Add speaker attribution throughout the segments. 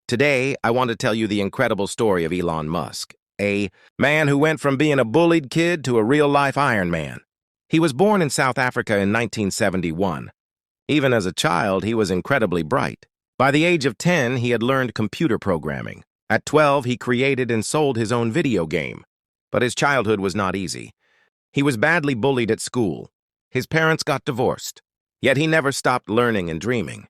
Speaker 1: Today, I want to tell you the incredible story of Elon Musk, a man who went from being a bullied kid to a real-life Iron Man. He was born in South Africa in 1971. Even as a child, he was incredibly bright. By the age of 10, he had learned computer programming. At 12, he created and sold his own video game. But his childhood was not easy. He was badly bullied at school. His parents got divorced. Yet he never stopped learning and dreaming.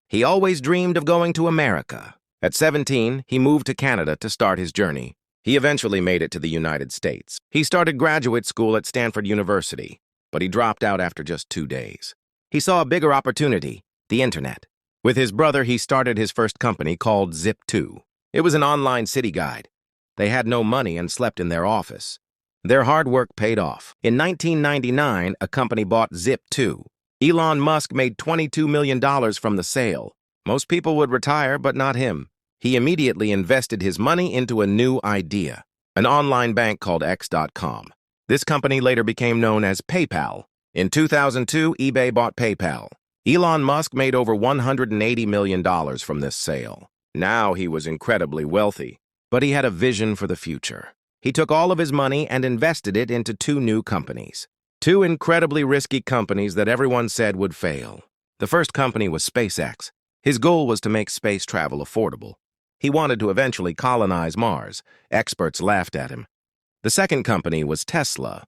Speaker 1: He always dreamed of going to America. At 17, he moved to Canada to start his journey. He eventually made it to the United States. He started graduate school at Stanford University, but he dropped out after just 2 days. He saw a bigger opportunity, the internet. With his brother, he started his first company called Zip2. It was an online city guide. They had no money and slept in their office. Their hard work paid off. In 1999, a company bought Zip2. Elon Musk made $22 million from the sale. Most people would retire, but not him. He immediately invested his money into a new idea, an online bank called X.com. This company later became known as PayPal. In 2002, eBay bought PayPal. Elon Musk made over $180 million from this sale. Now he was incredibly wealthy, but he had a vision for the future. He took all of his money and invested it into 2 new companies. 2 incredibly risky companies that everyone said would fail. The first company was SpaceX. His goal was to make space travel affordable. He wanted to eventually colonize Mars. Experts laughed at him. The second company was Tesla.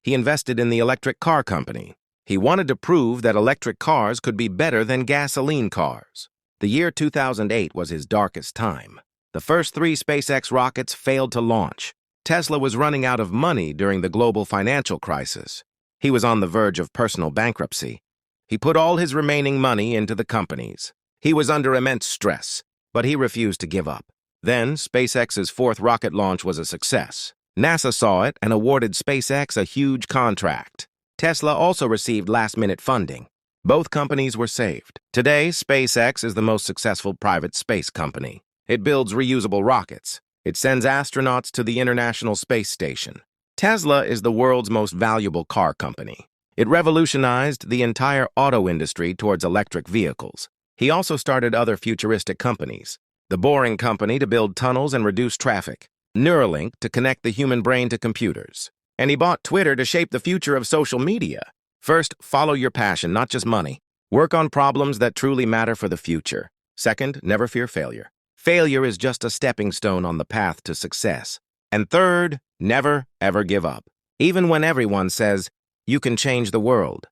Speaker 1: He invested in the electric car company. He wanted to prove that electric cars could be better than gasoline cars. The year 2008 was his darkest time. The first 3 SpaceX rockets failed to launch. Tesla was running out of money during the global financial crisis. He was on the verge of personal bankruptcy. He put all his remaining money into the companies. He was under immense stress, but he refused to give up. Then, SpaceX's 4th rocket launch was a success. NASA saw it and awarded SpaceX a huge contract. Tesla also received last-minute funding. Both companies were saved. Today, SpaceX is the most successful private space company. It builds reusable rockets. It sends astronauts to the International Space Station. Tesla is the world's most valuable car company. It revolutionized the entire auto industry towards electric vehicles. He also started other futuristic companies. The Boring Company to build tunnels and reduce traffic. Neuralink to connect the human brain to computers. And he bought Twitter to shape the future of social media. First, follow your passion, not just money. Work on problems that truly matter for the future. Second, never fear failure. Failure is just a stepping stone on the path to success. And third, never, ever give up. Even when everyone says, you can change the world.